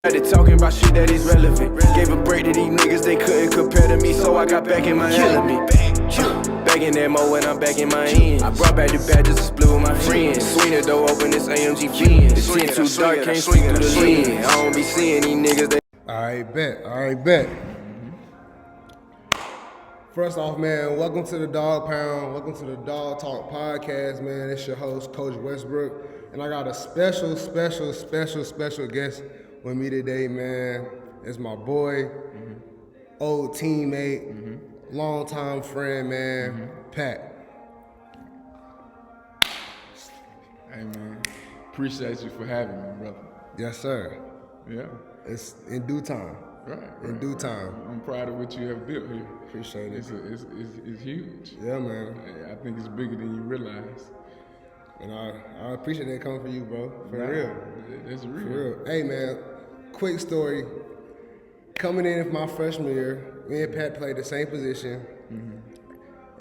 They talking about shit that is relevant. Gave a break to these niggas, they couldn't compare to me, so I got back in my element. Back in that mo when I'm back in my end. I brought back the badges to split with my friends. Swing the door open, this AMG Benz. The tent too dark, can't see through the lens. I don't be seeing these niggas, they... Alright, bet. First off, man, welcome to the Dawg Pound. Welcome to the Dawg Talk podcast, man. It's your host, Coach Westbrook. And I got a special guest with me today, man. It's my boy, old teammate, longtime friend, man, Pat. Hey, man. Appreciate you for having me, brother. Yes, sir. Yeah. It's in due time. Right. Due time. I'm proud of what you have built here. Appreciate it. It's huge. Yeah, man. I think it's bigger than you realize. And I appreciate that coming from you, bro. For real. It's real. For real. Hey, man, quick story. Coming in my freshman year, me and Pat played the same position.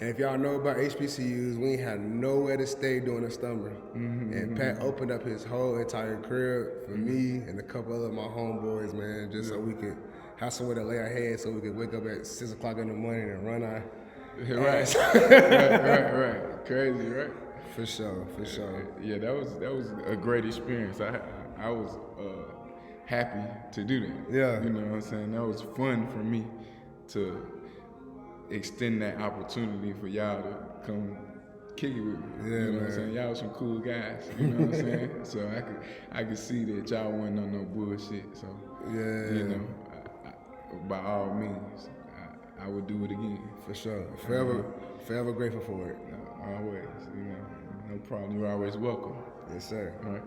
And if y'all know about HBCUs, we ain't had nowhere to stay during the summer. And Pat opened up his whole entire crib for me and a couple of my homeboys, man, just so we could have somewhere to lay our heads, so we could wake up at 6 o'clock in the morning and run our Right. Right. Crazy, right? For sure. Yeah, that was a great experience. I was happy to do that. Yeah. You know what I'm saying? That was fun for me to extend that opportunity for y'all to come kick it with me. Yeah, you know man. what I'm saying? Y'all some cool guys. You know what I'm saying? So I could see that y'all wasn't on no bullshit. So you know, by all means, I would do it again. For sure. Forever grateful for it. Always, you know, no problem. You're always welcome. Yes, sir. All right.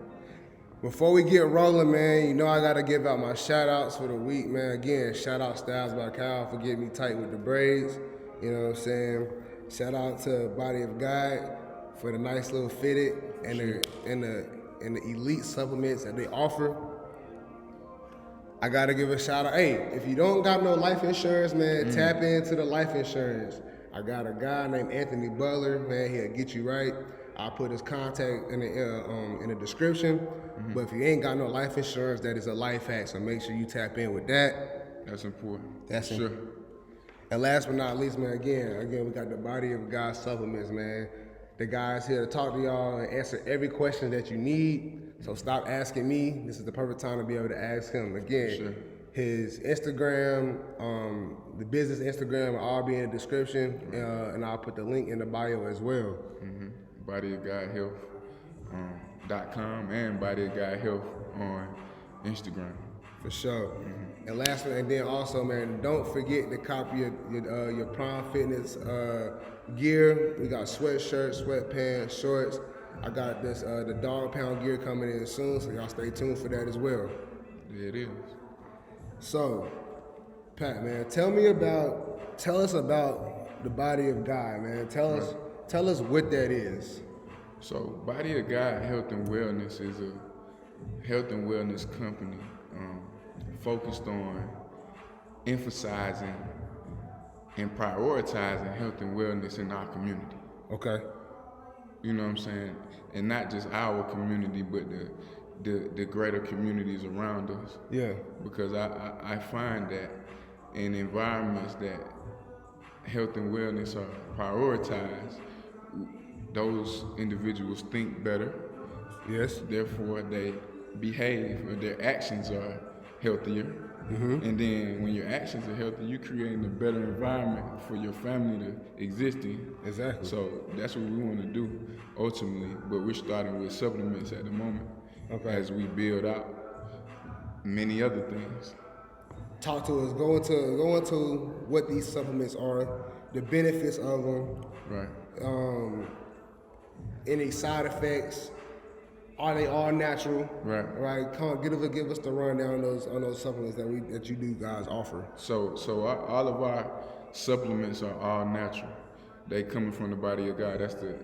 Before we get rolling, man, you know I gotta give out my shout outs for the week, man. Again, shout out Styles by Cal for getting me tight with the braids. You know what I'm saying? Shout out to Body of God for the nice little fitted and the elite supplements that they offer. I gotta give a shout out. Hey, if you don't got no life insurance, man, tap into the life insurance. I got a guy named Anthony Butler, man. He'll get you right. I'll put his contact in the description. But if you ain't got no life insurance, that is a life hack. So make sure you tap in with that. That's important. That's sure. And last but not least, man, again, we got the Body of God supplements, man. The guy's here to talk to y'all and answer every question that you need. So stop asking me. This is the perfect time to be able to ask him. Again, his Instagram, the business Instagram will all be in the description, and I'll put the link in the bio as well. BodyofGodHealth.com and Body of God Health on Instagram. For sure. And last one, and then also, man, don't forget to copy your Prime Fitness gear. We got sweatshirts, sweatpants, shorts. I got this the Dawg Pound gear coming in soon, so y'all stay tuned for that as well. Yeah, it is. So, Pat, man, tell us about the Body of God, man. Tell us what that is. So, Body of God Health and Wellness is a health and wellness company focused on emphasizing and prioritizing health and wellness in our community. Okay. You know what I'm saying? And not just our community, but the greater communities around us. Yeah. Because I find that in environments that health and wellness are prioritized, those individuals think better. Yes. Therefore, they behave, or their actions are healthier. And then when your actions are healthy, you're creating a better environment for your family to exist in. Exactly. So that's what we want to do ultimately, but we're starting with supplements at the moment as we build out many other things. Talk to us. Go into what these supplements are, the benefits of them. Right. Any side effects. Are they all natural? Right. Come on, give us the rundown on those supplements that you do guys offer. So all of our supplements are all natural. They coming from the Body of God. That's the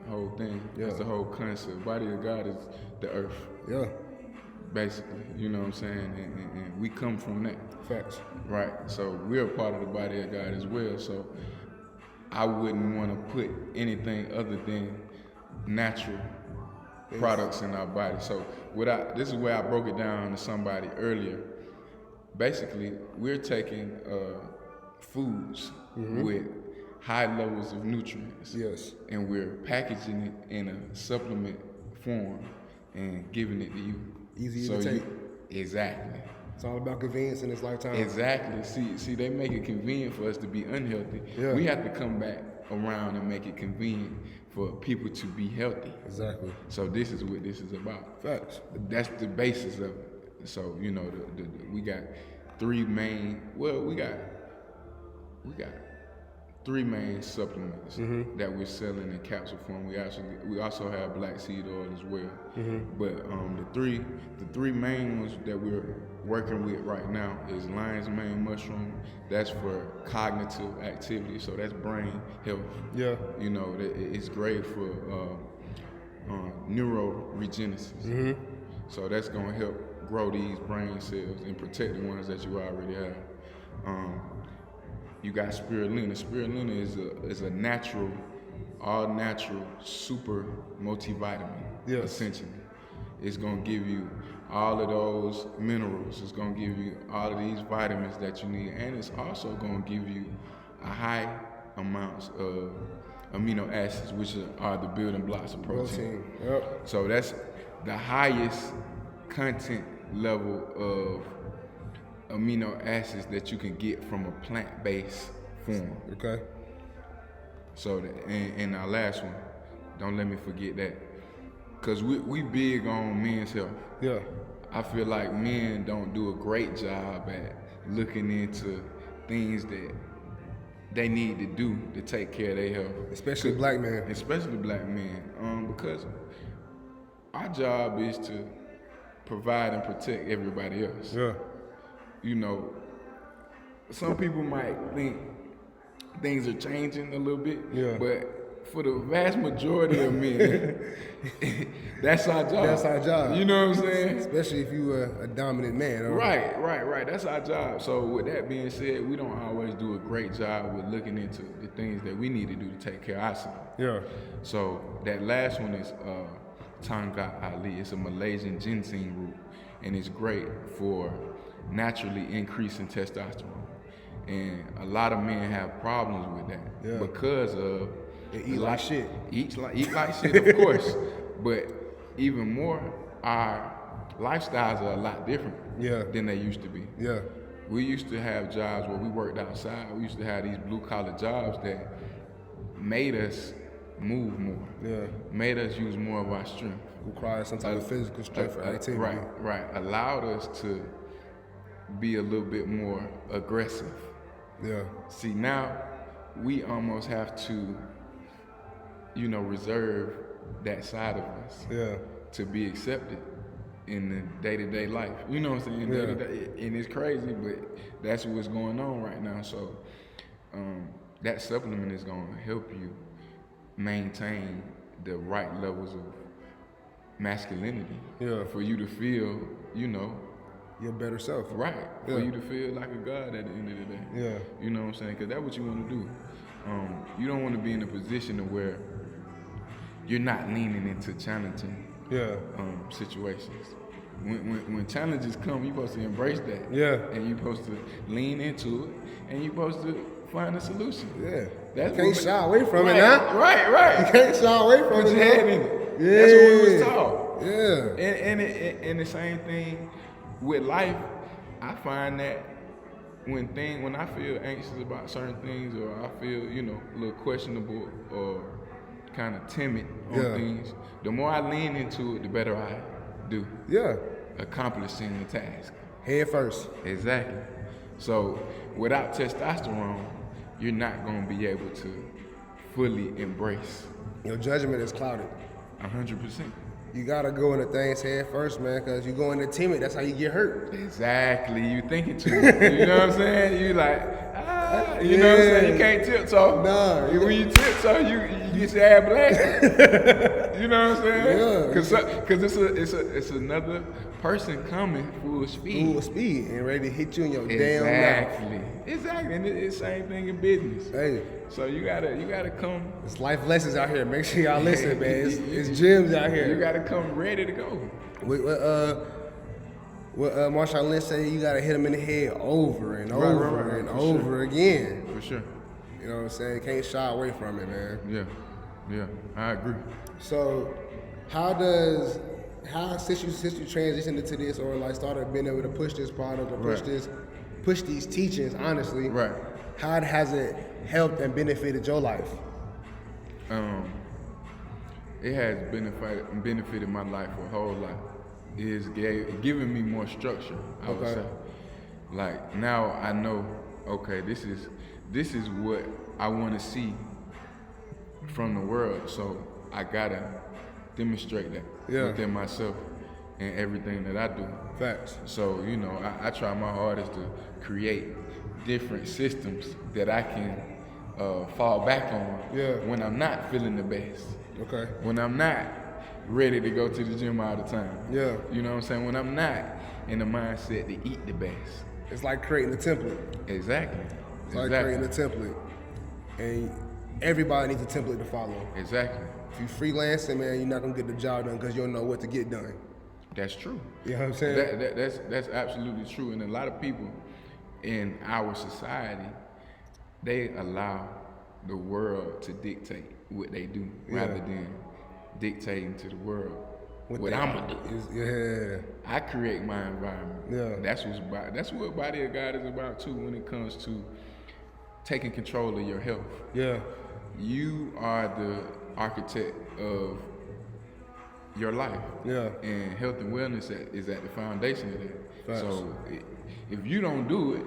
whole thing. Yeah. That's the whole concept. Body of God is the earth. Yeah. Basically, you know what I'm saying? And we come from that. Facts. Right. So we're a part of the Body of God as well. So I wouldn't want to put anything other than natural products in our body. So this is where I broke it down to somebody earlier. Basically, we're taking foods with high levels of nutrients. Yes. And we're packaging it in a supplement form and giving it to you. Easy to take. Exactly. It's all about convenience in this lifetime. Exactly. See, they make it convenient for us to be unhealthy. Yeah. We have to come back around and make it convenient for people to be healthy. Exactly. So this is what this is about. Facts. That's the basis of it. So we got three main. Well, we got three main supplements that we're selling in capsule form. We also have black seed oil as well. But the three main ones that we're working with right now is lion's mane mushroom. That's for cognitive activity, so that's brain health. Yeah. It's great for neuroregenesis. So that's gonna help grow these brain cells and protect the ones that you already have. You got spirulina. Spirulina is a natural, all natural super multivitamin. Yes. Essentially. It's gonna give you all of those minerals. It's gonna give you all of these vitamins that you need, and it's also gonna give you a high amounts of amino acids, which are the building blocks of protein. Yep. So that's the highest content level of amino acids that you can get from a plant-based form. Okay. So, and our last one, don't let me forget that, because we big on men's health. Yeah. I feel like men don't do a great job at looking into things that they need to do to take care of their health. Especially black men. Because our job is to provide and protect everybody else. Yeah. Some people might think things are changing a little bit, but for the vast majority of men, that's our job. That's our job. You know what I'm saying? Especially if you are a dominant man. Right. That's our job. So with that being said, we don't always do a great job with looking into the things that we need to do to take care of ourselves. Yeah. So that last one is Tanga Ali. It's a Malaysian ginseng root, and it's great for naturally increasing testosterone. And a lot of men have problems with that because of they eat like shit. Eat like shit, of course. But even more, our lifestyles are a lot different than they used to be. Yeah. We used to have jobs where we worked outside. We used to have these blue collar jobs that made us move more. Yeah. Made us use more of our strength. Required some type of physical strength for activity. Right. Allowed us to be a little bit more aggressive. Yeah. See, now we almost have to, reserve that side of us to be accepted in the day-to-day life. You know what I'm saying? Day-to-day. And it's crazy, but that's what's going on right now. So that supplement is going to help you maintain the right levels of masculinity for you to feel, your better self. Right. Yeah. For you to feel like a god at the end of the day. Yeah. You know what I'm saying? Because that's what you want to do. You don't want to be in a position to where you're not leaning into challenging situations. When challenges come, you're supposed to embrace that. Yeah. And you're supposed to lean into it, and you're supposed to find a solution. Yeah. You can't shy away from it now. Right. You can't shy away from it. Put your head in it. Yeah. That's what we was taught. Yeah. And the same thing with life, I find that when I feel anxious about certain things, or I feel, a little questionable or kind of timid on things, the more I lean into it, the better I do. Yeah. Accomplishing the task. Head first. Exactly. So without testosterone, you're not going to be able to fully embrace. Your judgment is clouded. 100%. You gotta go into things head first, man, because you go into timid, that's how you get hurt. Exactly. You thinking too much. You know what I'm saying? You like, You know what I'm saying? You can't tiptoe. Nah. When you tiptoe, you get your ass blasted. You know what I'm saying? Yeah. Cause it's another person coming full speed. Full speed and ready to hit you in your damn mouth. Exactly. And it's the same thing in business. Hey. So you gotta come. It's life lessons out here. Make sure y'all listen, man. It's gems out here. You gotta come ready to go. What Marshawn Lynch said, you gotta hit him in the head over and over and over again. For sure. You know what I'm saying? Can't shy away from it, man. Yeah, I agree. So, since you transitioned into this, or like started being able to push this product or push these teachings, honestly, right? How has it helped and benefited your life? It has benefited my life a whole lot. It is giving me more structure, I would say. Like now I know, okay, this is what I want to see from the world. So I gotta demonstrate that within myself and everything that I do. Facts. So, you know, I try my hardest to create different systems that I can fall back on when I'm not feeling the best. Okay. When I'm not ready to go to the gym all the time. Yeah. You know what I'm saying? When I'm not in the mindset to eat the best. It's like creating a template. Exactly. It's like creating a template. And everybody needs a template to follow. Exactly. If you freelancing, man, you're not gonna get the job done because you don't know what to get done. That's true. You know what I'm saying? That's absolutely true. And a lot of people in our society, they allow the world to dictate what they do rather than dictating to the world what I'm gonna do. I create my environment. Yeah. That's what Body of God is about too when it comes to taking control of your health. Yeah. You are the architect of your life. Yeah. And health and wellness is at the foundation of that. Facts. So if you don't do it,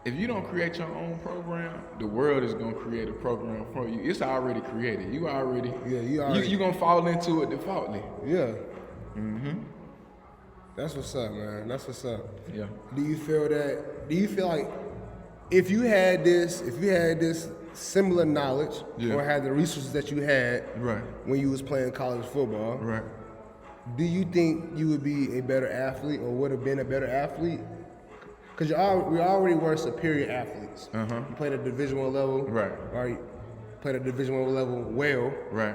if you don't create your own program, the world is gonna create a program for you. It's already created. You already you're gonna fall into it defaultly. Yeah. Mm-hmm. That's what's up, man. That's what's up. Yeah. Do you feel like if you had this similar knowledge or had the resources that you had when you was playing college football, do you think you would be a better athlete or would have been a better athlete? Because we already were superior athletes. You played at Division I level. Right. Played at Division I level well. Right.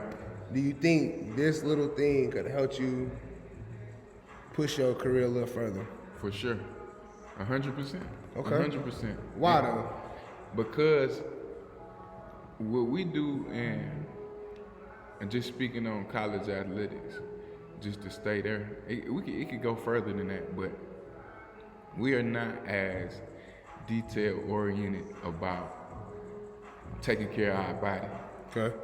Do you think this little thing could help you push your career a little further? For sure. 100%. Okay. 100%. Why though? Because what we do and just speaking on college athletics, just to stay there, it could go further than that, but we are not as detail oriented about taking care of our body. Okay.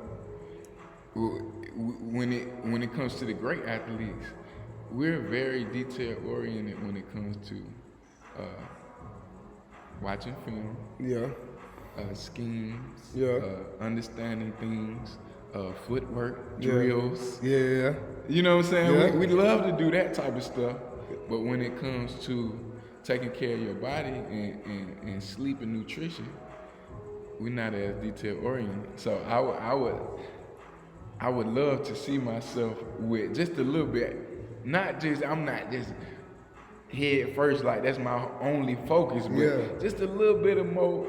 When it comes to the great athletes, we're very detail oriented when it comes to watching film. Yeah. Schemes. Yeah. Understanding things. Footwork, drills. Yeah. You know what I'm saying? Yeah. We love to do that type of stuff, but when it comes to taking care of your body and sleep and nutrition, we're not as detail oriented. So I would love to see myself with just a little bit, I'm not just head first, like that's my only focus, but just a little bit of more,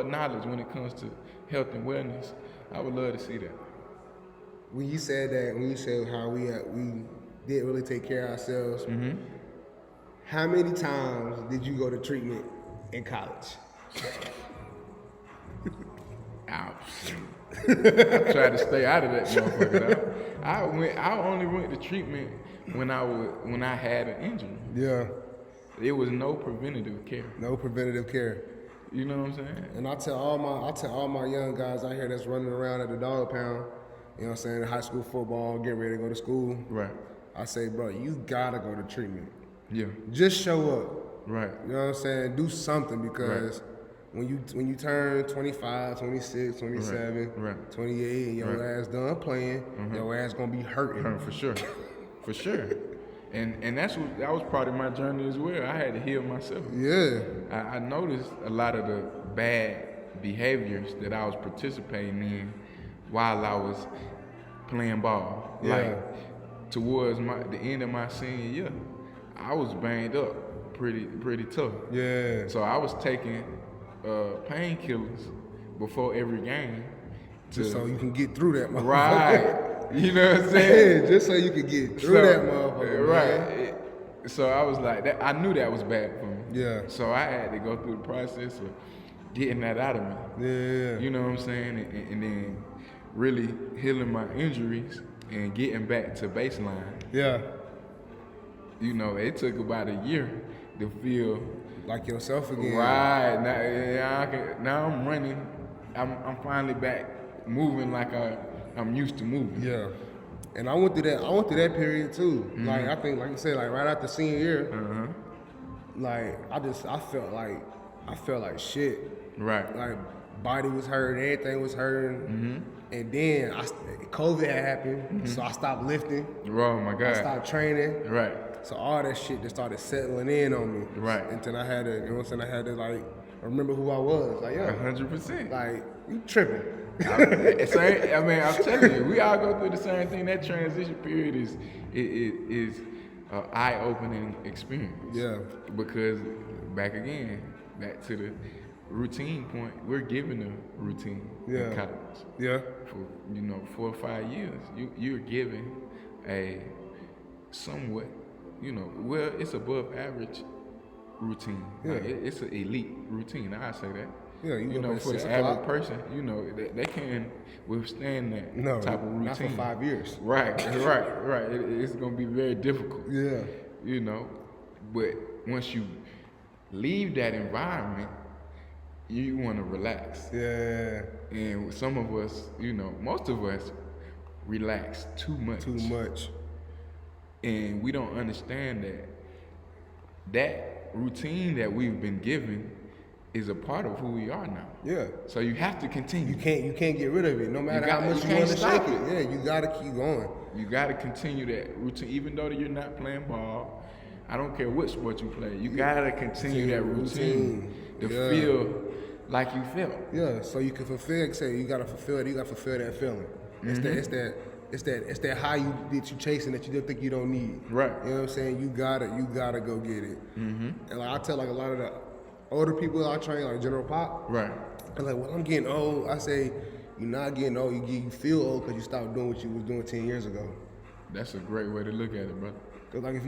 knowledge when it comes to health and wellness. I would love to see that. When you said how we didn't really take care of ourselves, how many times did you go to treatment in college? I tried to stay out of that motherfucker. I only went to treatment when I had an injury. Yeah. It was no preventative care. No preventative care. You know what I'm saying? And I tell all my young guys out here that's running around at the Dawg pound, you know what I'm saying, high school football, getting ready to go to school. Right. I say, bro, you gotta go to treatment. Yeah. Just show up. Right. You know what I'm saying? Do something because when you turn 25, 26, 27, 28, and your ass done playing, your ass gonna be hurting. For sure. For sure. And that was part of my journey as well. I had to heal myself. Yeah. I noticed a lot of the bad behaviors that I was participating in while I was playing ball. Yeah. Like towards the end of my senior year, I was banged up pretty tough. Yeah. So I was taking painkillers before every game. Just so you can get through that motherfucker. Right. You know what I'm saying? Yeah, just so you could get through that motherfucker. Right. So I was like, that. I knew that was bad for me. Yeah. So I had to go through the process of getting that out of me. Yeah. You know what I'm saying? And then really healing my injuries and getting back to baseline. Yeah. You know, it took about a year to feel like yourself again. Right. Now I'm running. I'm finally back moving like I'm used to moving. Yeah. And I went through that period too. Mm-hmm. Like I think, like you said, like right after senior year, like I felt like shit. Right. Like body was hurting, everything was hurting, and then COVID had happened, so I stopped lifting. Oh my God. I stopped training. Right. So all that shit just started settling in on me. Right. Until I had to, you know what I'm saying? I had to like remember who I was. Like, yo, 100%. like you tripping. I mean, I'm telling you, we all go through the same thing. That transition period is an eye-opening experience. Yeah. Because back to the routine point, we're given a routine in college. Yeah. For 4 or 5 years, you're given a somewhat, well, it's above average routine. Yeah. Like it's an elite routine. I say that. Yeah, For the average person, they can't withstand that type of routine. Not for 5 years. Right. It's gonna be very difficult. Yeah. But once you leave that environment, you want to relax. Yeah. And some of us, most of us, relax too much. Too much. And we don't understand that routine that we've been given is a part of who we are now. Yeah. So you have to continue. You can't get rid of it, no matter how much you want to shake it. Yeah, you gotta keep going. You gotta continue that routine, even though you're not playing ball. I don't care what sport you play. You gotta continue that routine to feel like you felt. Yeah. So you can fulfill. Say you gotta fulfill it. You gotta fulfill that feeling. It's that high that you chasing that you don't think you don't need. Right. You know what I'm saying? You gotta go get it. And like I tell like a lot of the older people I train, like General Pop. Right. And like, well, I'm getting old. I say, you're not getting old. You feel old because you stopped doing what you was doing 10 years ago. That's a great way to look at it, brother. Cause like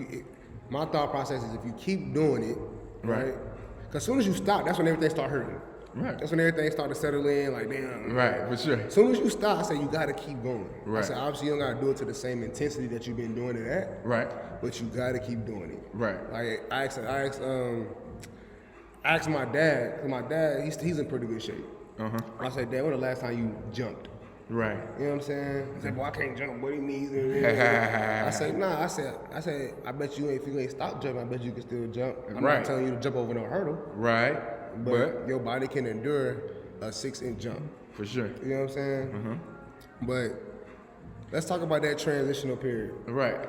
my thought process is if you keep doing it, right? Cause as soon as you stop, that's when everything start hurting. Right. That's when everything start to settle in. Like damn. Right, for sure. As soon as you stop, I say you gotta keep going. Right. I said obviously you don't gotta do it to the same intensity that you've been doing it at. Right. But you gotta keep doing it. Right. Like I asked my dad, cause my dad he's in pretty good shape. I said, Dad, when the last time you jumped? Right. You know what I'm saying? He said, boy, I can't jump. What do you mean? I said, nah. I said, I bet you if you ain't stopped jumping, I bet you can still jump. I'm not telling you to jump over no hurdle. Right. But your body can endure a 6-inch jump. For sure. You know what I'm saying? But let's talk about that transitional period. Right.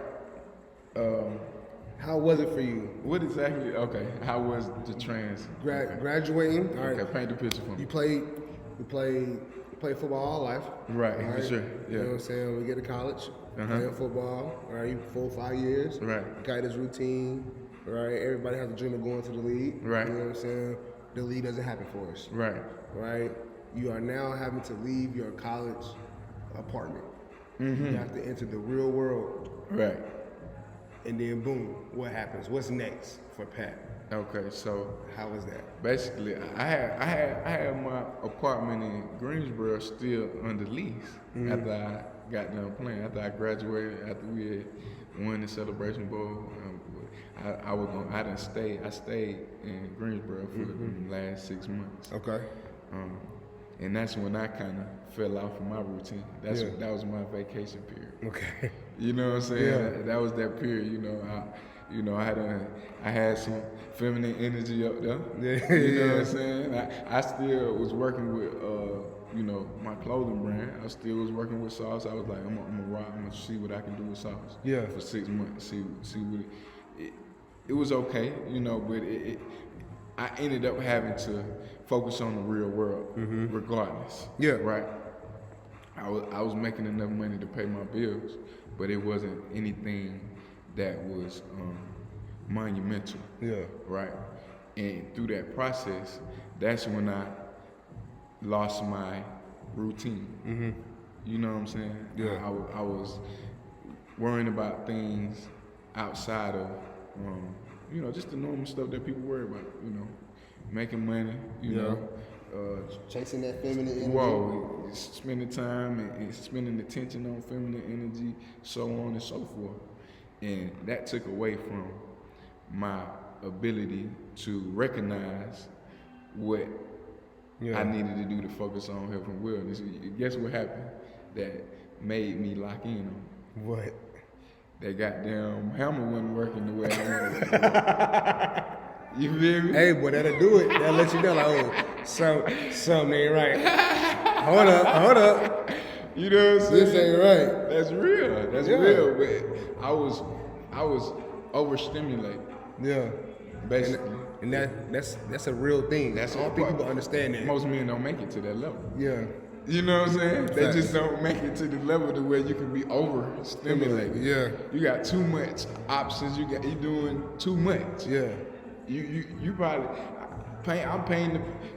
How was it for you? What exactly? Okay. How was the Graduating. All right. Okay. Paint the picture for me. You played football all life. Right. For sure. Yeah. You know what I'm saying? We get to college, playing football. All right. 4 or 5 years. Right. Got this routine. Right. Everybody has a dream of going to the league. Right. You know what I'm saying? The league doesn't happen for us. Right. Right. You are now having to leave your college apartment. You have to enter the real world. Right. And then boom, what happens? What's next for Pat? Okay, so how was that? Basically, I had my apartment in Greensboro still under lease after I got done playing. After I graduated, after we had won the Celebration Bowl, I stayed in Greensboro for the last 6 months. Okay. And that's when I kind of fell off of my routine. That was my vacation period. Okay. You know what I'm saying? Yeah. That was that period. I had some feminine energy up there. You know what I'm saying? I still was working with you know, my clothing brand. I still was working with sauce. I was like, I'm gonna rock. I'm gonna see what I can do with sauce. Yeah. For 6 months, see what it was okay, you know, but I ended up having to focus on the real world, regardless. Yeah. Right. I was making enough money to pay my bills, but it wasn't anything that was monumental. Yeah. Right. And through that process, that's when I lost my routine. You know what I'm saying? Yeah. I was worrying about things outside of, you know, just the normal stuff that people worry about. You know, making money. You know, chasing that feminine energy. Whoa, spending time and spending attention on feminine energy, so on and so forth. And that took away from my ability to recognize what I needed to do to focus on health and wellness. Guess what happened that made me lock in on? What? That goddamn hammer wasn't working the way I wanted it to work. You feel me? Hey, boy, that'll do it. That'll let you know, like, oh, something ain't right. Hold up. You know what I'm saying? This ain't right. That's real. That's real. But I was overstimulated. Yeah. Basically. And that's a real thing. That's I don't think people understand that. Most men don't make it to that level. Yeah. You know what I'm saying? They Facts. just don't make it to the level to where you can be overstimulated. Yeah. You got too much options. You doing too much. Yeah. You probably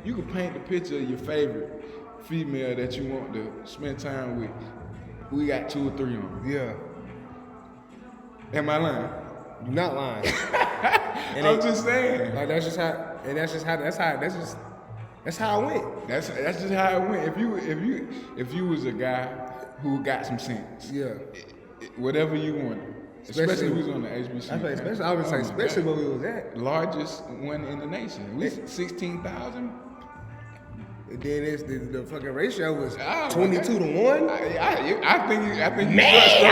you can paint the picture of your favorite female that you want to spend time with. We got 2 or 3 on. Yeah. Am I lying? You're not lying. I'm just saying. Like that's how it went. That's just how it went. If you was a guy who got some sense, whatever you wanted, especially we was on the HBC. I would say, especially where we was at. Largest one in the nation. We 16,000. And then the fucking ratio was Oh, 22 to 1. I think Man, I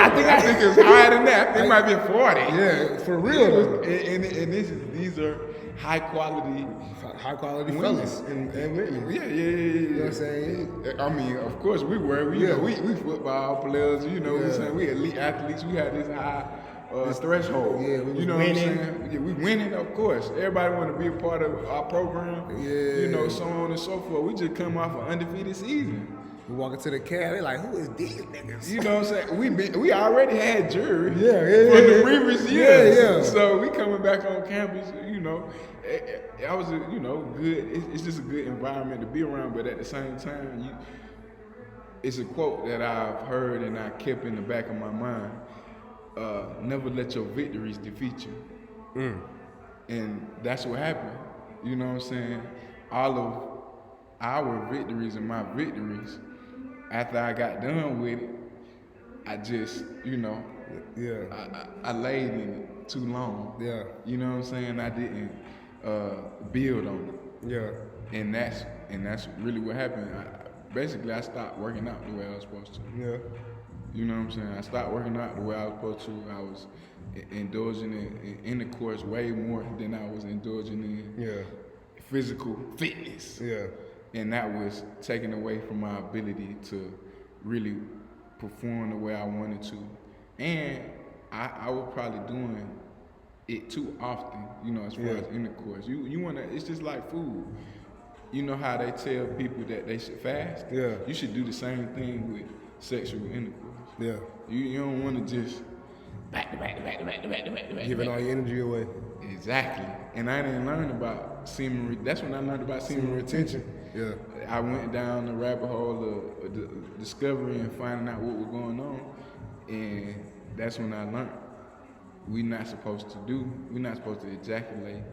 think it's higher than that. I think it might be 40. Yeah, for real though. And these are high quality fellas and women. Yeah. You know what I'm saying? I mean, of course we were. We football players. You know what I'm saying? We elite athletes. We had this high threshold. Yeah, we you know winning. what I'm saying? Yeah, we winning, of course. Everybody want to be a part of our program. Yeah. You know, so on and so forth. We just come off an undefeated season. We walk into the cab, they like, who is these niggas? You know what I'm saying? We already had jury from Yeah. the previous years. Yeah. So we coming back on campus, you know. I was, you know, good. It's just a good environment to be around. But at the same time, it's a quote that I've heard and I kept in the back of my mind. Never let your victories defeat you. And that's what happened. You know what I'm saying? All of our victories and my victories, after I got done with it, I just, you know, I laid in it too long. Yeah. You know what I'm saying? I didn't build on it. Yeah. And that's really what happened. Basically, I stopped working out the way I was supposed to. Yeah. You know what I'm saying? I stopped working out the way I was supposed to. I was indulging in intercourse way more than I was indulging in physical fitness. Yeah. And that was taken away from my ability to really perform the way I wanted to. And I was probably doing it too often, you know, as far as intercourse. You wanna, it's just like food. You know how they tell people that they should fast? Yeah. You should do the same thing with sexual intercourse. Yeah. You don't want to just Giving all your energy away. Exactly. And I didn't learn about semen. That's when I learned about semen retention. Yeah. I went down the rabbit hole of discovery and finding out what was going on, and that's when I learned we're not supposed to ejaculate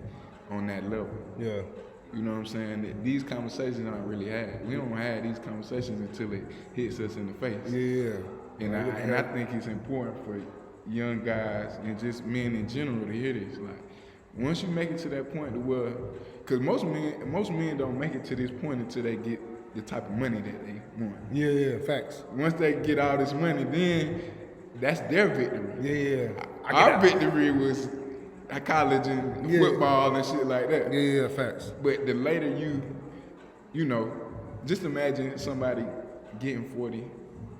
on that level. Yeah. You know what I'm saying? That these conversations aren't really had. We don't have these conversations until it hits us in the face. Yeah. And I think it's important for young guys and just men in general to hear this. Like, once you make it to that point to where, because most men don't make it to this point until they get the type of money that they want. Yeah, facts. Once they get all this money, then that's their victory. Yeah. Our victory was college and football and shit like that. Yeah, facts. But the later you know, just imagine somebody getting 40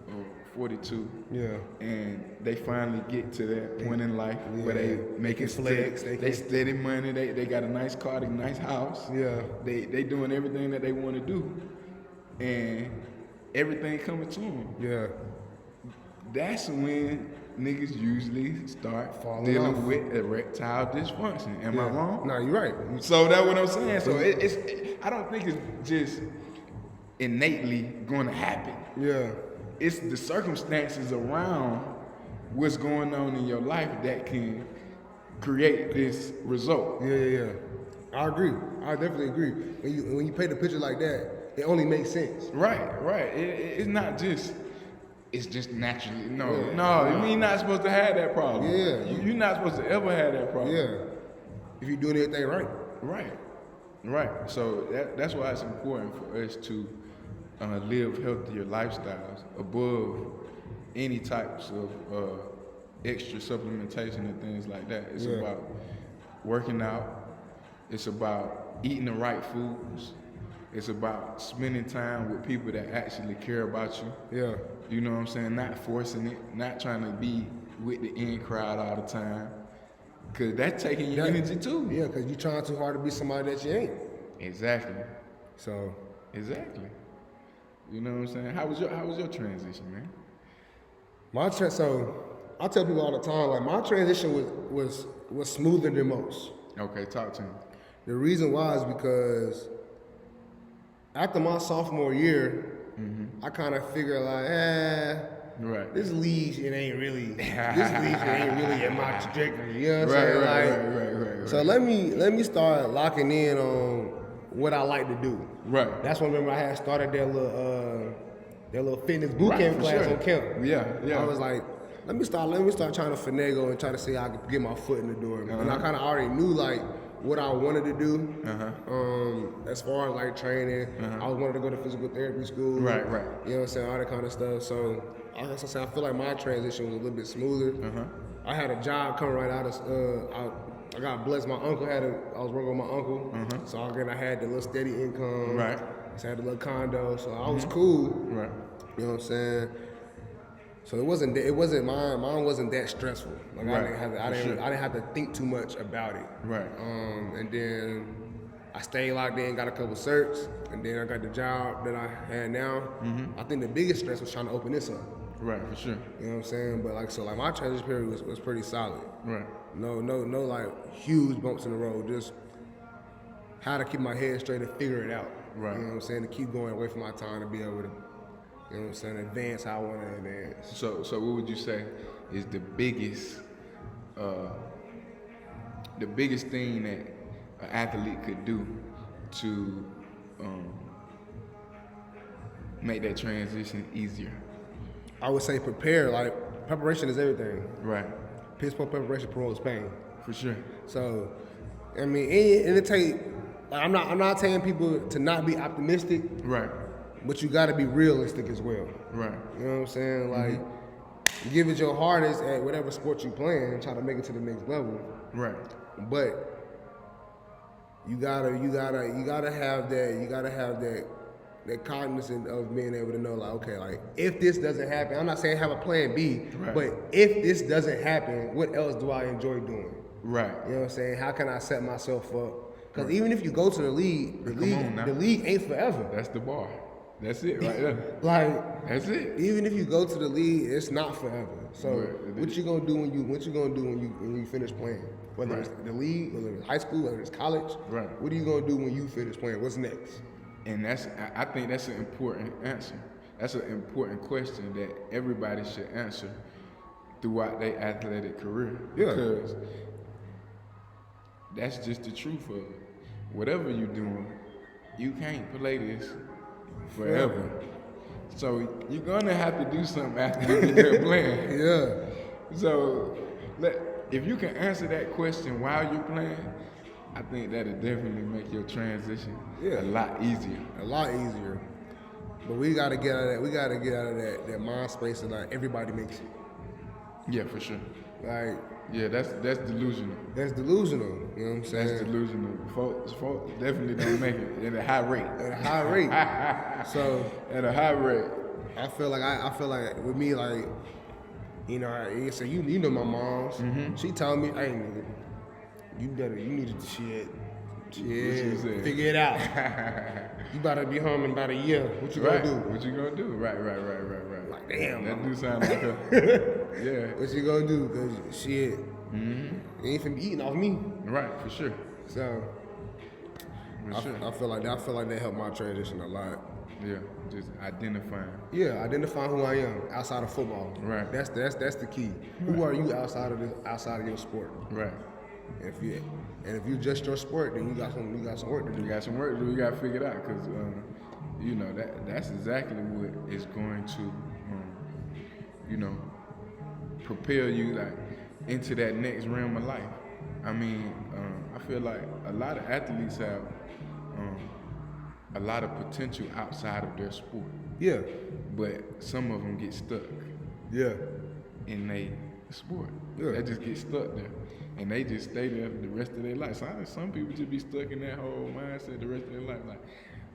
or 42. Yeah. And they finally get to that point in life where they making flex, they steady money, they got a nice car, a nice house. Yeah. They doing everything that they want to do. And everything coming to them. Yeah. That's when niggas usually start Falling dealing off. with erectile dysfunction. Am I wrong? No, you're right. So that's what I'm saying. So I don't think it's just innately going to happen. Yeah. It's the circumstances around what's going on in your life that can create this result. Yeah. I agree. I definitely agree. When you paint a picture like that, it only makes sense. Right. It's not just. It's just naturally. No. You're not supposed to have that problem. Yeah. You're not supposed to ever have that problem. Yeah. If you're doing everything right. Right. So that's why it's important for us to live healthier lifestyles above any types of extra supplementation and things like that. It's about working out. It's about eating the right foods. It's about spending time with people that actually care about you. Yeah. You know what I'm saying? Not forcing it, not trying to be with the in crowd all the time. Cause that's taking your energy too. Yeah, because you're trying too hard to be somebody that you ain't. Exactly. So. Exactly. You know what I'm saying? How was your transition, man? So I tell people all the time, like my transition was smoother than most. Okay, talk to me. The reason why is because after my sophomore year, I kind of figured like, right. This league it ain't really in my trajectory. You know what I'm saying? Right. So let me start locking in on what I like to do. Right. That's when remember I had started that little fitness boot camp class on camp. Yeah. I was like, let me start trying to finagle and try to see how I could get my foot in the door. And I kind of already knew like what I wanted to do. As far as like training, I wanted to go to physical therapy school. Right. You know what I'm saying? All that kind of stuff. So I feel like my transition was a little bit smoother. I had a job coming right out of I got blessed. My uncle I was working with my uncle. So again, I had the little steady income. Right. So I had a little condo. So I was cool. Right. You know what I'm saying? So it wasn't mine wasn't that stressful. Like I didn't have to think too much about it. Right. And then I stayed locked in, got a couple certs, and then I got the job that I had now. I think the biggest stress was trying to open this up. Right, for sure. You know what I'm saying? But like my transition period was pretty solid. Right. No like huge bumps in the road. Just how to keep my head straight and figure it out. Right. You know what I'm saying? To keep going away from my time to be able to, you know what I'm saying, advance how I want to advance. So what would you say is the biggest thing that an athlete could do to make that transition easier? I would say prepare. Like preparation is everything. Right. Piss poor preparation promotes pain. For sure. So, I mean, and it take. Like, I'm not telling people to not be optimistic. Right. But you got to be realistic as well. Right. You know what I'm saying? Like, give it your hardest at whatever sport you playing and try to make it to the next level. Right. But you gotta have that cognizance of being able to know, like, okay, like if this doesn't happen, I'm not saying have a plan B, but if this doesn't happen, what else do I enjoy doing? Right. You know what I'm saying? How can I set myself up? Because even if you go to the league, the league ain't forever. That's the bar. That's it right there. Like, that's it. Even if you go to the league, it's not forever. So what you gonna do when you finish playing? Whether it's the league, whether it's high school, whether it's college. Right. What are you gonna do when you finish playing? What's next? And I think that's an important answer. That's an important question that everybody should answer throughout their athletic career. Yeah. Because that's just the truth of it. Whatever you're doing, you can't play this forever. So you're gonna have to do something after you get playing. Yeah. So if you can answer that question while you're playing, I think that'll definitely make your transition a lot easier. A lot easier. But we gotta get out of that. We gotta get out of that mind space and like everybody makes it. Yeah, for sure. Like Yeah, that's delusional. That's delusional. You know what I'm saying? That's delusional. Folks definitely don't make it at a high rate. At a high rate. So at a high rate. I feel like with me, like, you know, so you know my mom's. Mm-hmm. She told me, hey nigga, you need to figure it out. You better be home in about a year. What you gonna do? What you gonna do? Right. Like, damn. That do sound like a yeah. What you gonna do? Cause shit, you ain't finna be eating off me. Right, for sure. So I feel like that helped my transition a lot. Yeah, just identifying. Yeah, identifying who I am outside of football. Right. That's the key. Who are you outside of your sport? Right. And if you just your sport, then you got some work to do. You got some work to do. You got to figure it out because you know that's exactly what is going to propel you like into that next realm of life. I mean, I feel like a lot of athletes have a lot of potential outside of their sport. Yeah. But some of them get stuck. Yeah. In their sport. Yeah. They just get stuck there. And they just stay there the rest of their life. So some people just be stuck in that whole mindset the rest of their life. Like,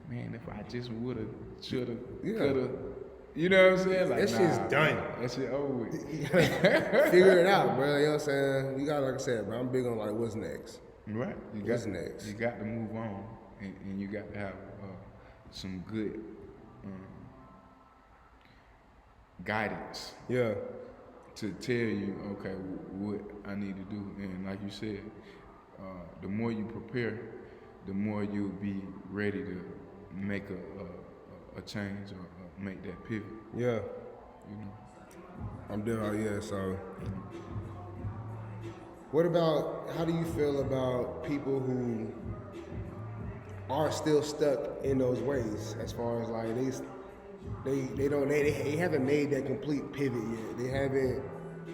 man, if I just woulda, shoulda, coulda. You know what I'm saying? Like, that shit's done. That shit over with. Figure it out, bro. You know what I'm saying? You got, like I said, bro, I'm big on like what's next. Right. What's next? You got to move on. And you got to have some good guidance. Yeah. To tell you, okay, what I need to do. And like you said, the more you prepare, the more you'll be ready to make a change or make that pivot. Yeah. You know? I'm doing, yeah, so. What about, how do you feel about people who are still stuck in those ways as far as like they haven't made that complete pivot yet. They haven't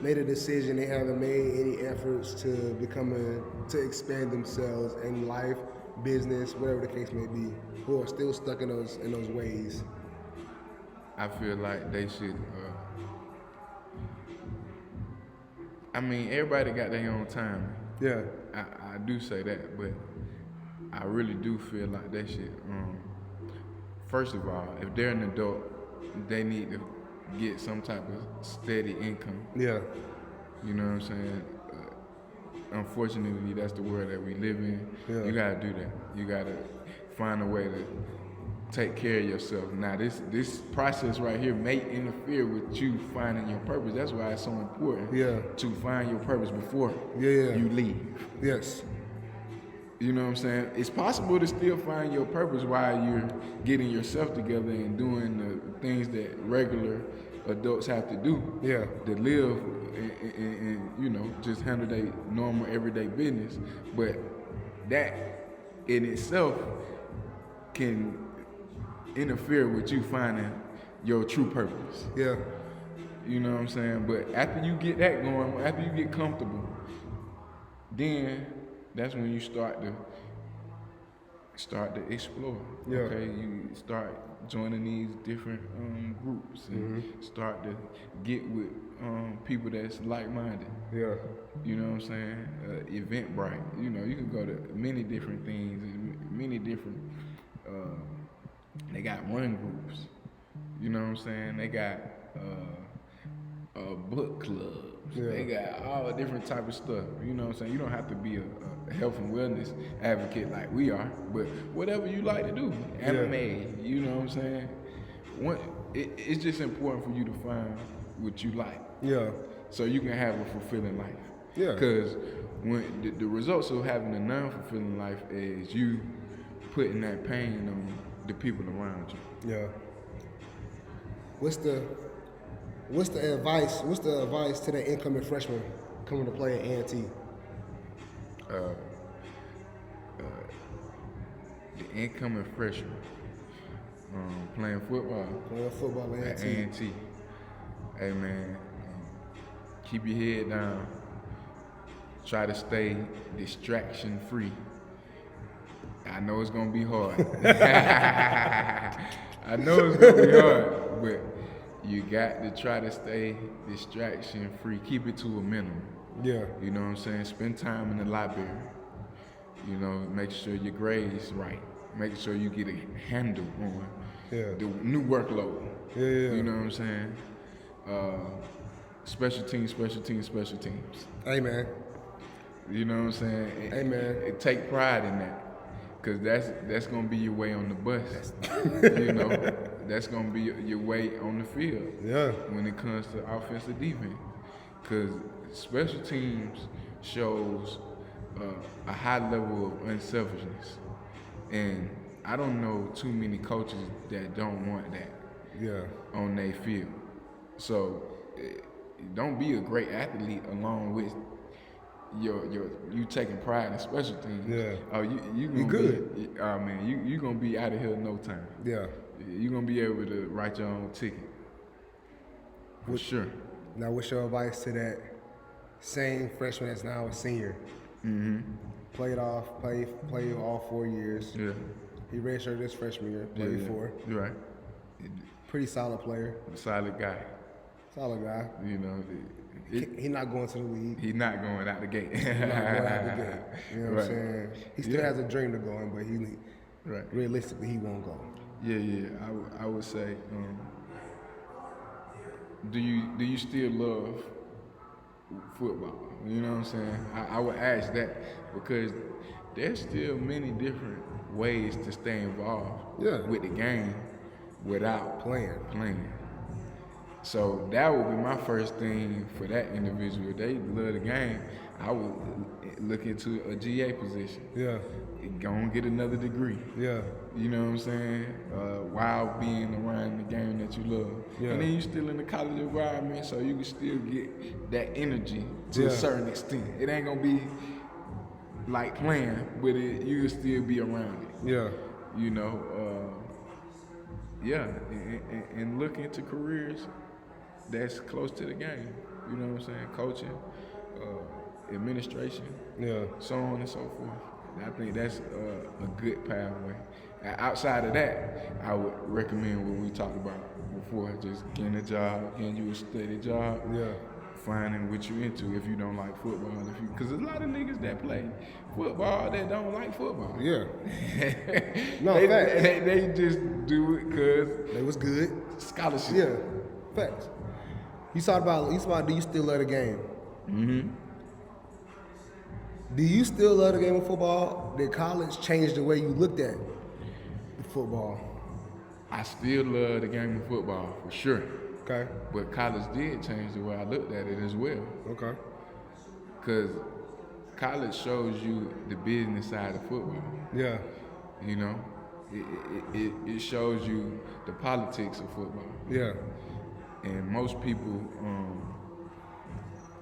made a decision. They haven't made any efforts to expand themselves in life, business, whatever the case may be. Who are still stuck in those ways. I feel like they should. I mean, everybody got their own time. Yeah. I do say that, but I really do feel like they should. First of all, if they're an adult, they need to get some type of steady income. Yeah. You know what I'm saying? Unfortunately, that's the world that we live in. Yeah. You gotta do that. You gotta find a way to take care of yourself. Now, this process right here may interfere with you finding your purpose. That's why it's so important to find your purpose before you leave. Yes. You know what I'm saying? It's possible to still find your purpose while you're getting yourself together and doing the things that regular adults have to do to live and you know, just handle their normal everyday business. But that in itself can interfere with you finding your true purpose. Yeah. You know what I'm saying? But after you get that going, after you get comfortable, then that's when you start to explore. Yeah. Okay, you start joining these different groups and start to get with people that's like-minded. Yeah. You know what I'm saying? Eventbrite. You know, you can go to many different things and many different. They got run groups. You know what I'm saying? They got book clubs. Yeah. They got all different type of stuff. You know what I'm saying? You don't have to be a health and wellness advocate like we are, but whatever you like to do, anime. You know what I'm saying? It's just important for you to find what you like. Yeah. So you can have a fulfilling life. Yeah. Because when the results of having a non-fulfilling life is you putting that pain on the people around you. Yeah. What's the advice? What's the advice to the incoming freshman coming to play at A&T? The incoming freshman playing football. At At A&T. Hey man, keep your head down. Try to stay distraction free. I know it's gonna be hard. I know it's gonna be hard, but you got to try to stay distraction free. Keep it to a minimum. Yeah. You know what I'm saying? Spend time in the library. You know, make sure your grades right. Make sure you get a handle on the new workload. Yeah. You know what I'm saying? Special teams. Hey, man. You know what I'm saying? Hey, man. Take pride in that. Because that's going to be your way on the bus. You know, that's going to be your way on the field. Yeah. When it comes to offensive defense. Because special teams shows a high level of unselfishness. And I don't know too many coaches that don't want that on their field. So don't be a great athlete along with you taking pride in special teams. Yeah. Oh, you gonna good. Oh man, you gonna be out of here in no time. Yeah. You gonna be able to write your own ticket. For sure. Now, what's your advice to that same freshman that's now a senior? Played all 4 years. Yeah. He redshirted this freshman year. Played 4. You're right. Pretty solid player. Solid guy. Solid guy. You know. He not going to the league. He's not going out the gate. He's not going out the gate. You know what I'm saying? He still has a dream to go in, but realistically he won't go. Yeah. I would say, do you still love football? You know what I'm saying? I would ask that because there's still many different ways to stay involved with the game without playing. So that would be my first thing for that individual. If they love the game, I would look into a GA position. Yeah. Go and get another degree. Yeah. You know what I'm saying? While being around the game that you love. Yeah. And then you still in the college environment, so you can still get that energy to a certain extent. It ain't gonna be like playing, but you will still be around it. Yeah. You know, and look into careers that's close to the game. You know what I'm saying? Coaching, administration, so on and so forth. I think that's a good pathway. Outside of that, I would recommend what we talked about before, just getting a job, getting you a steady job, finding what you're into if you don't like football. Because there's a lot of niggas that play football that don't like football. Yeah. They just do it because they was good. Scholarship. Yeah, facts. You talked about do you still love the game? Mm-hmm. Do you still love the game of football? Did college change the way you looked at football? I still love the game of football, for sure. Okay. But college did change the way I looked at it as well. Okay. Because college shows you the business side of football. Yeah. You know? It shows you the politics of football. Yeah. And most people,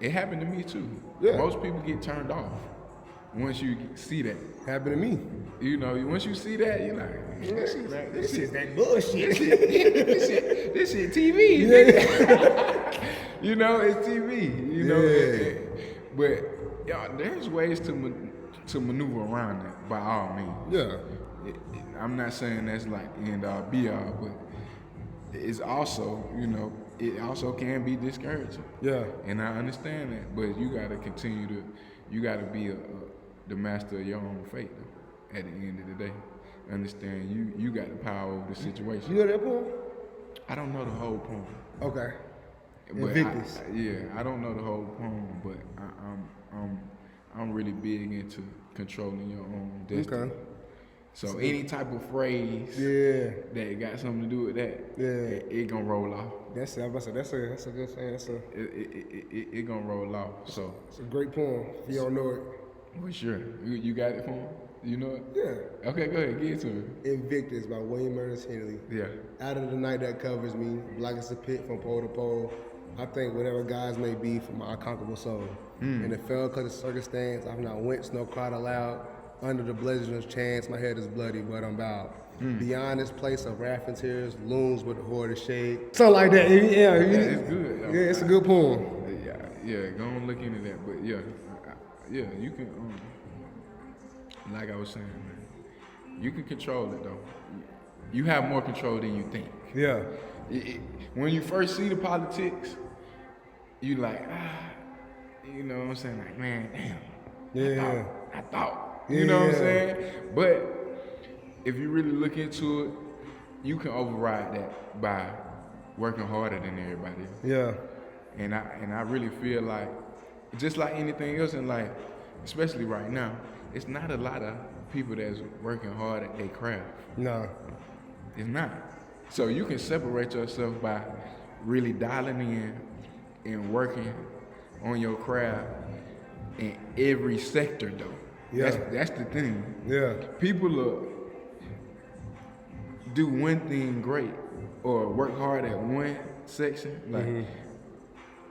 it happened to me too. Yeah. Most people get turned off once you see that. Happened to me. You know, once you see that, you're like, this shit that bullshit. this shit TV. Yeah. You know, it's TV. You know, but there's ways to maneuver around that by all means. Yeah. I'm not saying that's like end all be all, but it's also, you know, it also can be discouraging. Yeah. And I understand that, but you got to continue you got to be the master of your own fate, though, at the end of the day. Understand, you got the power over the situation. You know that poem? I don't know the whole poem. Okay. But Invictus. I don't know the whole poem, but I'm really big into controlling your own destiny. Okay. So any type of phrase that got something to do with that, it gonna roll off. That's a good thing. It gonna roll off. So it's a great poem. If you don't know it. For sure. You got it for him? You know it? Yeah. Okay, go ahead. Give it to me. Invictus by William Ernest Henley. Yeah. Out of the night that covers me, black as a pit from pole to pole. I think whatever guys may be for my unconquerable soul. And it fell because of circumstance. I've not winced, no cried aloud. Under the blazing chance, my head is bloody, but I'm bowed. Beyond this place of wrath and tears, looms with a horde of shade. Something like that. Yeah, it's good. Yeah, it's a good poem. Yeah, go and look into that. But yeah, you can. Like I was saying, man, you can control it though. You have more control than you think. Yeah. When you first see the politics, you like, you know what I'm saying? Like, man, damn. Yeah. I thought. You know what I'm saying? But if you really look into it, you can override that by working harder than everybody else. Yeah. And I really feel like, just like anything else in life, especially right now, it's not a lot of people that's working hard at their craft. No. It's not. So you can separate yourself by really dialing in and working on your craft in every sector, though. Yeah. That's the thing. Yeah. People do one thing great or work hard at one section. Like,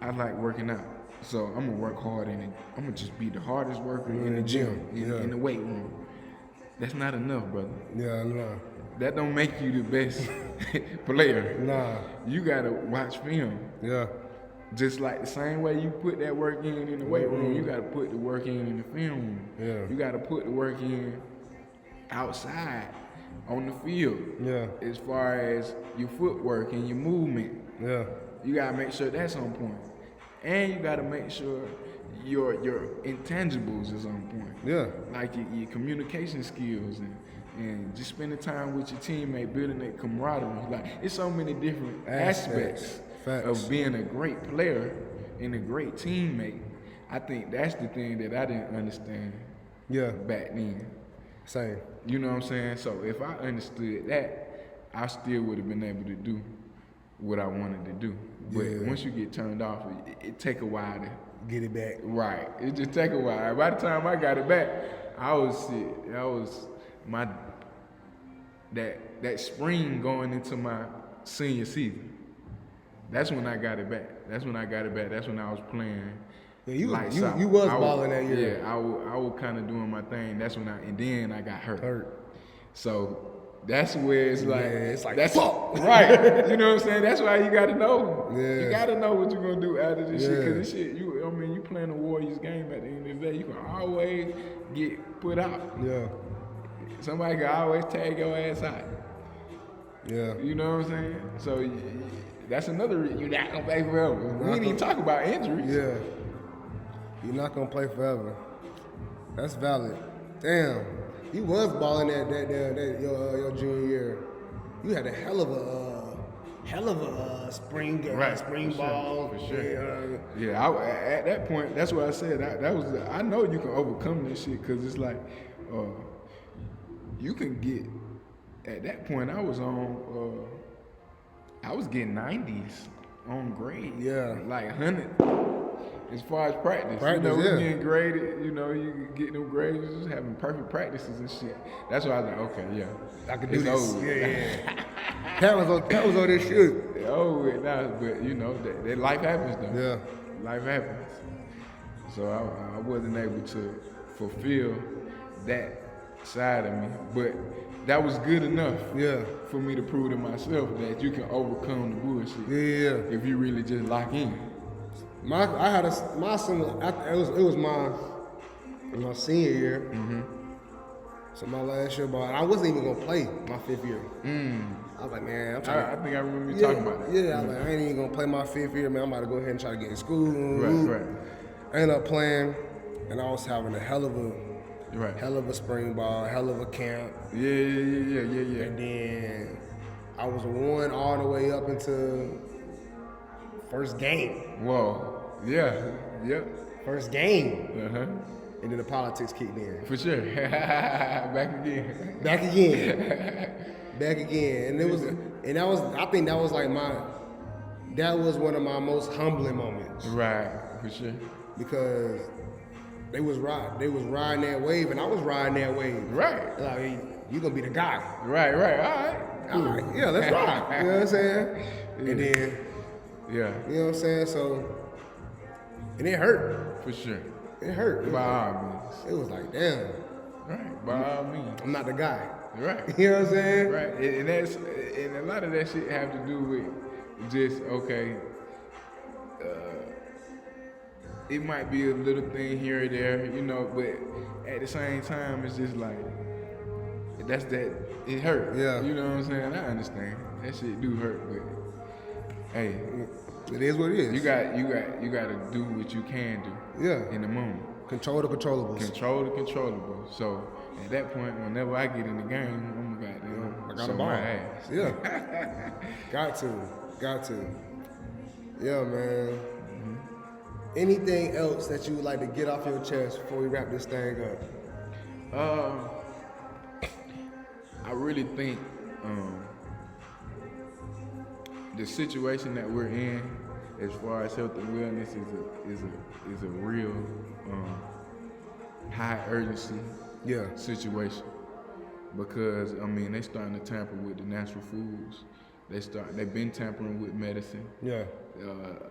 I like working out. So I'm gonna work hard in it. I'm gonna just be the hardest worker in the gym, in the weight room. That's not enough, brother. Yeah, no. That don't make you the best player. Nah. You gotta watch film. Yeah. Just like the same way you put that work in the weight room, you gotta put the work in the film room. Yeah. You gotta put the work in outside on the field. Yeah. As far as your footwork and your movement. Yeah. You gotta make sure that's on point. And you gotta make sure your intangibles is on point. Yeah. Like your communication skills and just spending time with your teammate, building that camaraderie. Like, it's so many different aspects of being a great player and a great teammate. I think that's the thing that I didn't understand back then. Same. You know what I'm saying? So if I understood that, I still would have been able to do what I wanted to do. But once you get turned off, it take a while to get it back. Right. It just take a while. By the time I got it back, I was shit. That was my that spring going into my senior season. That's when I got it back. That's when I was playing. Yeah, you lights was out. balling that year. Yeah, I was kind of doing my thing. That's when and then I got hurt. So that's where it's like that's fuck. Right. You know what I'm saying? That's why you gotta know. Yeah. You gotta know what you're gonna do after this shit. Cause this shit, you playing a Warriors game at the end of the day, you can always get put out. Yeah. Somebody can always tag your ass out. Yeah. You know what I'm saying? So that's another reason you're not gonna play forever. We didn't even talk about injuries. Yeah. You're not gonna play forever. That's valid. Damn. You was balling your junior year. You had a hell of a spring game, spring ball. For sure. At that point, that's what I said. That was I know you can overcome this shit because it's like you can get. At that point, I was getting 90s on grade. Yeah. Like 100. As far as practice, we getting graded, you get them grades, just having perfect practices and shit. That's why I was like, okay, yeah. I can do this. Yeah. That was on this shit. But that life happens though. Yeah. Life happens. So I wasn't able to fulfill that side of me. But that was good enough for me to prove to myself that you can overcome the bullshit. Yeah. If you really just lock in. It was my senior year. Mm-hmm. So my last year ball, I wasn't even gonna play my 5th year. I was like, man, I think I remember you talking about that. Yeah, I was like, I ain't even gonna play my 5th year, man. I'm about to go ahead and try to get in school. Right. I ended up playing, and I was having a hell of a spring ball, hell of a camp. Yeah. And then I was one all the way up into first game. Whoa. Yeah. Yep. First game. Uh-huh. And then the politics kicked in. For sure. Back again. And I think that was one of my most humbling moments. Right. For sure. Because they was riding that wave, and I was riding that wave. Right. Like, you gonna be the guy. Right. All right. Yeah, let's ride. You know what I'm saying? Yeah. And then, you know what I'm saying? So, and it hurt. For sure. It hurt. By all means. It was like, damn. Right. By all means. I'm not the guy. Right. You know what I'm saying? Right. And a lot of that shit have to do with just, okay, it might be a little thing here or there, but at the same time, it's just like, it hurt. Yeah. You know what I'm saying? I understand. That shit do hurt, but hey, It is what it is. You got to do what you can do. Yeah. In the moment. Control the controllables. Control the controllables. So at that point, whenever I get in the game, I'm I got show a ball. my ass. Yeah. Got to. Yeah, man. Anything else that you would like to get off your chest before we wrap this thing up? I really think the situation that we're in, as far as health and wellness, is a real high urgency situation, because I mean they starting to tamper with the natural foods. They've been tampering with medicine. Yeah.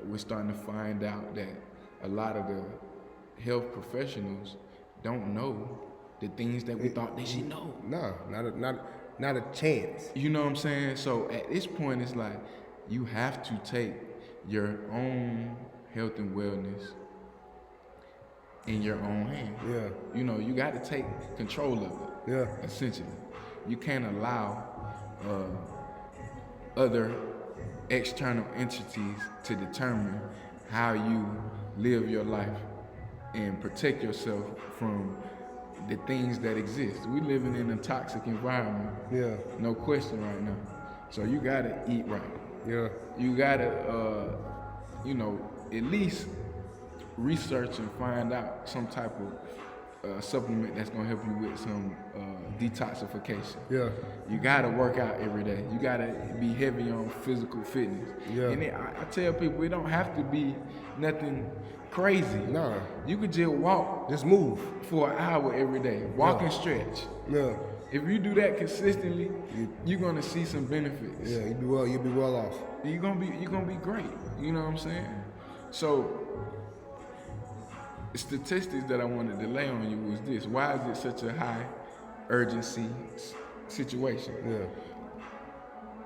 We're starting to find out that a lot of the health professionals don't know the things that we thought they should know. No, not a chance. You know what I'm saying? So at this point, it's like you have to take your own health and wellness in your own hands. Yeah. You know, you got to take control of it. Yeah. Essentially, you can't allow other external entities to determine how you live your life and protect yourself from the things that exist. We living in a toxic environment. Yeah. No question right now. So you gotta eat right. Yeah. You gotta, at least research and find out some type of supplement that's gonna help you with some detoxification. Yeah. You gotta work out every day. You gotta be heavy on physical fitness. Yeah. And I tell people it don't have to be nothing crazy. Nah. You could just walk Just move. for an hour every day. Walk and stretch. Yeah. If you do that consistently, you're gonna see some benefits. Yeah, you'll be well off. You're gonna be great. You know what I'm saying? So the statistics that I wanted to lay on you was this: why is it such a high urgency situation? Yeah.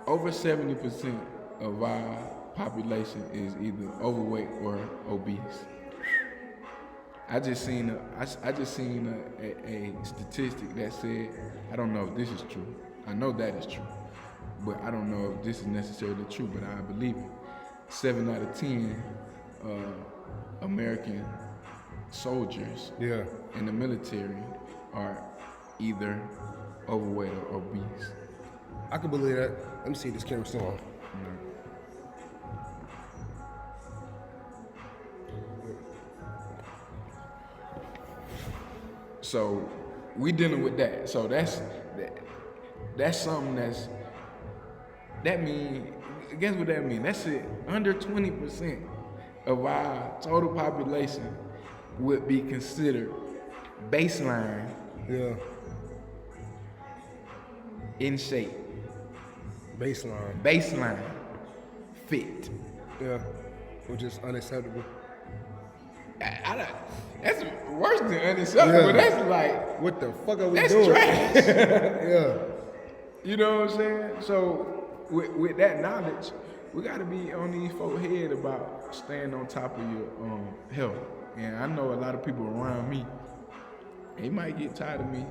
Over 70% of our population is either overweight or obese. I just seen a statistic that said, I don't know if this is true. I know that is true, but I don't know if this is necessarily true, but I believe it. 7 out of 10 American soldiers in the military are either overweight or obese. I can believe that. Let me see if this camera's still on. So we dealing with that. So that's something that means, guess what that means? That's it. Under 20% of our total population would be considered baseline in shape. Baseline fit. Yeah. Which is unacceptable. That's worse than unacceptable. Yeah. That's like, What the fuck are we that's doing? trash. Yeah. You know what I'm saying? So with that knowledge, we got to be on these folks' head about staying on top of your health. And I know a lot of people around me, they might get tired of me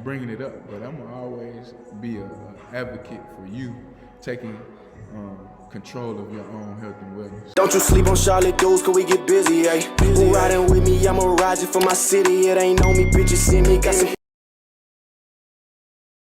bringing it up, but I'm gonna always be an advocate for you taking control of your own health and wellness. Don't you sleep on Charlotte dudes, cause we get busy, ayy. Who riding with me? I'ma ride it for my city. It ain't on me, bitches see me. Got some